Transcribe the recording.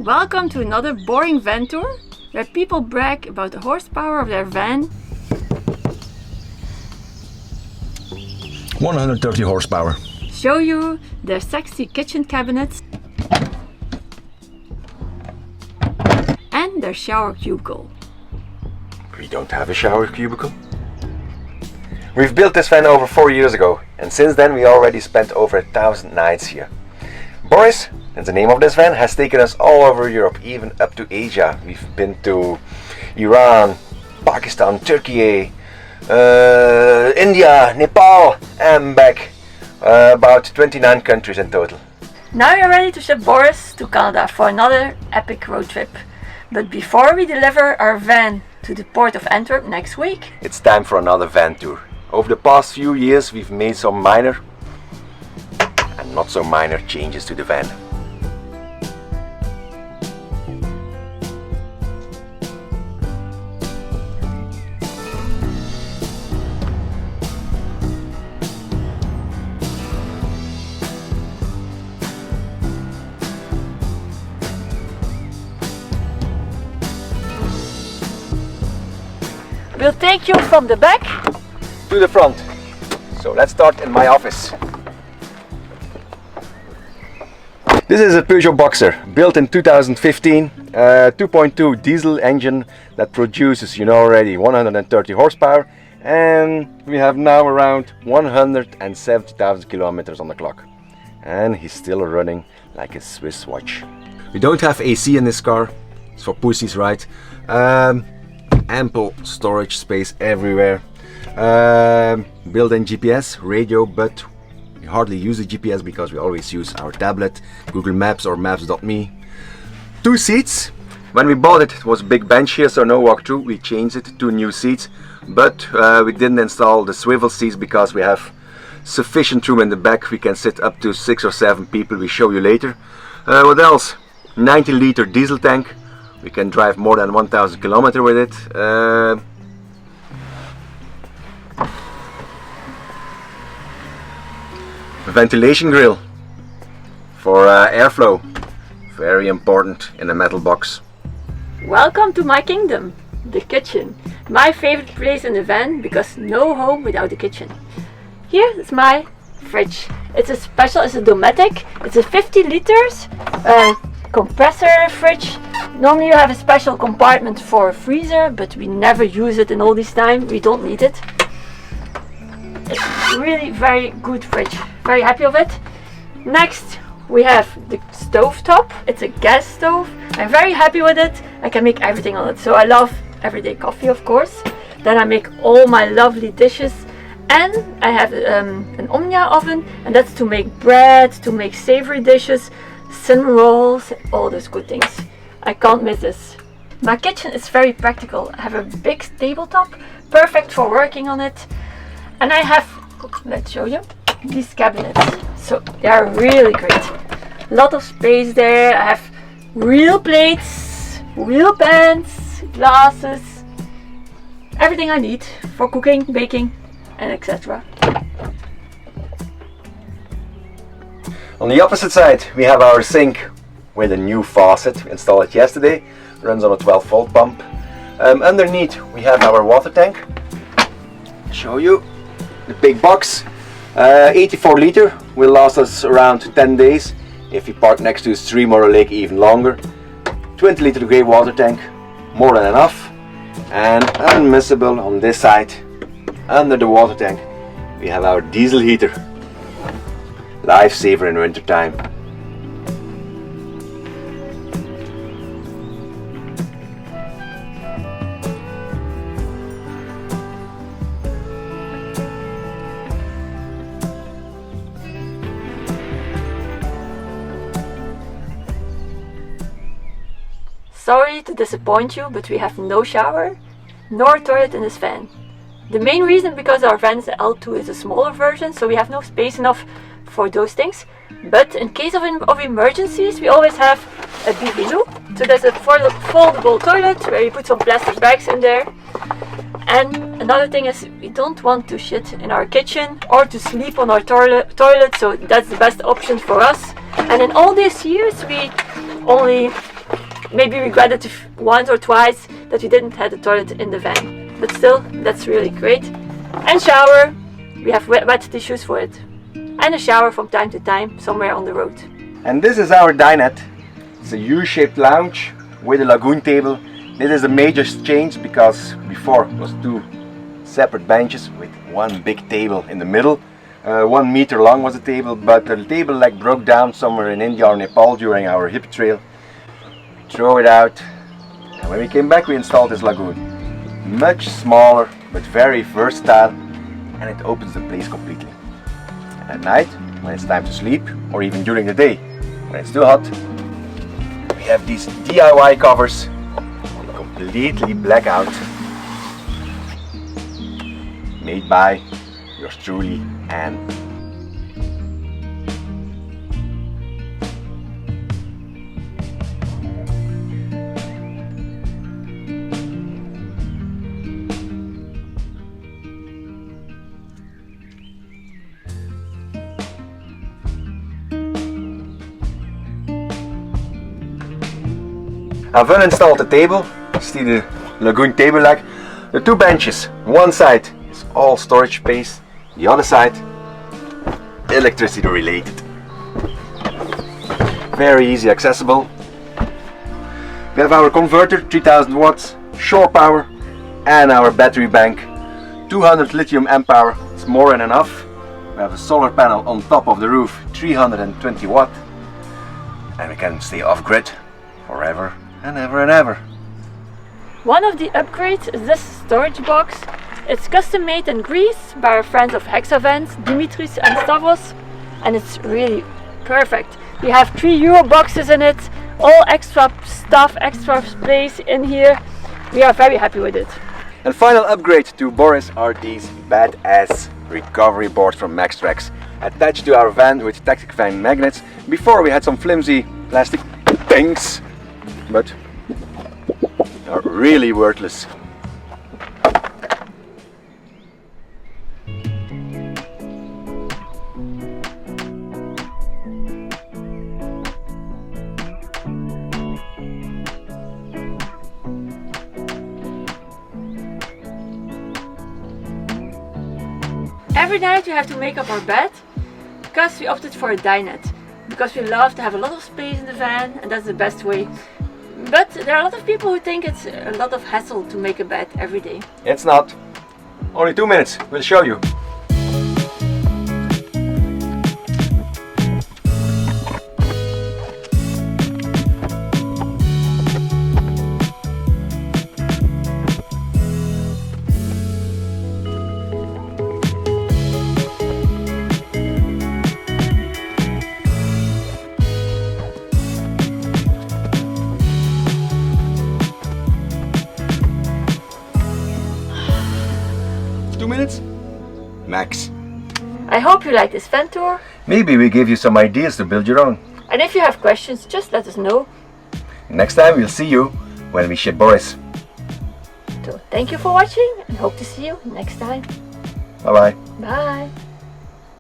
Welcome to another boring van tour, where people brag about the horsepower of their van. 130 horsepower. Show you their sexy kitchen cabinets and their shower cubicle. We don't have a shower cubicle. We've built this van over 4 years ago, and since then we already spent over 1,000 nights here. Boris, that's the name of this van, has taken us all over Europe, even up to Asia. We've been to Iran, Pakistan, Turkey, India, Nepal, and back. About 29 countries in total. Now you're ready to ship Boris to Canada for another epic road trip. But before we deliver our van to the port of Antwerp next week, it's time for another van tour. Over the past few years we've made some minor and not so minor changes to the van. we'll take you from the back to the front. So let's start in my office. This is a Peugeot Boxer, built in 2015, 2.2 diesel engine that produces, you know already, 130 horsepower, and we have now around 170,000 kilometers on the clock. And he's still running like a Swiss watch. We don't have AC in this car, it's for pussies, right? Ample storage space everywhere. Built-in GPS, radio, but we hardly use the GPS because we always use our tablet, Google Maps or Maps.me. 2 seats. When we bought it, it was a big bench here, so no walkthrough. We changed it to new seats, but we didn't install the swivel seats because we have sufficient room in the back. We can sit up to 6 or 7 people. We show you later. What else? 90-liter diesel tank. We can drive more than 1,000 kilometers with it. Ventilation grill for airflow, very important in a metal box. Welcome to my kingdom, the kitchen. My favorite place in the van, because no home without a kitchen. Here is my fridge. It's a Dometic. It's a 50 liters compressor fridge. Normally you have a special compartment for a freezer, but we never use it in all this time. We don't need it. It's really very good fridge. Very happy of it. Next we have the stove top. It's a gas stove. I'm very happy with it. I can make everything on it. So I love everyday coffee, of course. Then I make all my lovely dishes. And I have an Omnia oven, and that's to make bread, to make savory dishes, cinnamon rolls, all those good things. I can't miss this. My kitchen is very practical. I have a big tabletop, perfect for working on it. And I have, let's show you, these cabinets. So they are really great. A lot of space there. I have real plates, real pans, glasses, everything I need for cooking, baking, and etc. On the opposite side we have our sink with a new faucet. We installed it yesterday. Runs on a 12-volt pump. Underneath we have our water tank. Show you the big box. 84 liter, will last us around 10 days. If you park next to a stream or a lake, even longer. 20 liter grey water tank, more than enough. And unmissable on this side, under the water tank, we have our diesel heater. Lifesaver in winter time. Sorry to disappoint you, but we have no shower nor toilet in this van. The main reason because our van's L2 is a smaller version, so we have no space enough for those things. But in case of emergencies, we always have a bivelu. So there's a foldable toilet where you put some plastic bags in there. And another thing is, we don't want to shit in our kitchen or to sleep on our toilet, so that's the best option for us. And in all these years we only maybe regretted once or twice that we didn't have the toilet in the van. But still, that's really great. And shower, we have wet tissues for it. And a shower from time to time, somewhere on the road. And this is our dinette. It's a U-shaped lounge with a lagoon table. This is a major change because before it was two separate benches with one big table in the middle. 1 meter long was the table, but the table leg broke down somewhere in India or Nepal during our hip trail. Throw it out, and when we came back we installed this lagoon. Much smaller but very versatile, and it opens the place completely. And at night, when it's time to sleep, or even during the day when it's too hot, we have these DIY covers, completely blackout, made by yours truly, Anne. I've uninstalled the table. See the lagoon table leg. The two benches. One side is all storage space. The other side, electricity related. Very easy accessible. We have our converter, 3000 watts, shore power, and our battery bank. 200 lithium amp hour, it's more than enough. We have a solar panel on top of the roof, 320 watt. And we can stay off grid forever and ever and ever. One of the upgrades is this storage box. It's custom made in Greece by our friends of Hexavans, Dimitris and Stavros, and it's really perfect. We have 3 Euro boxes in it, all extra stuff, extra space in here. We are very happy with it. And final upgrade to Boris are these badass recovery boards from Maxtrax, attached to our van with tactic fan magnets. Before we had some flimsy plastic things, but are really worthless. Every night we have to make up our bed because we opted for a dinette, because we love to have a lot of space in the van and that's the best way. But there are a lot of people who think it's a lot of hassle to make a bed every day. It's not. Only 2 minutes, we'll show you. Minutes? Max. I hope you like this van tour. Maybe we give you some ideas to build your own. And if you have questions, just let us know. Next time we'll see you when we ship Boris. So thank you for watching and hope to see you next time. Bye bye. Bye.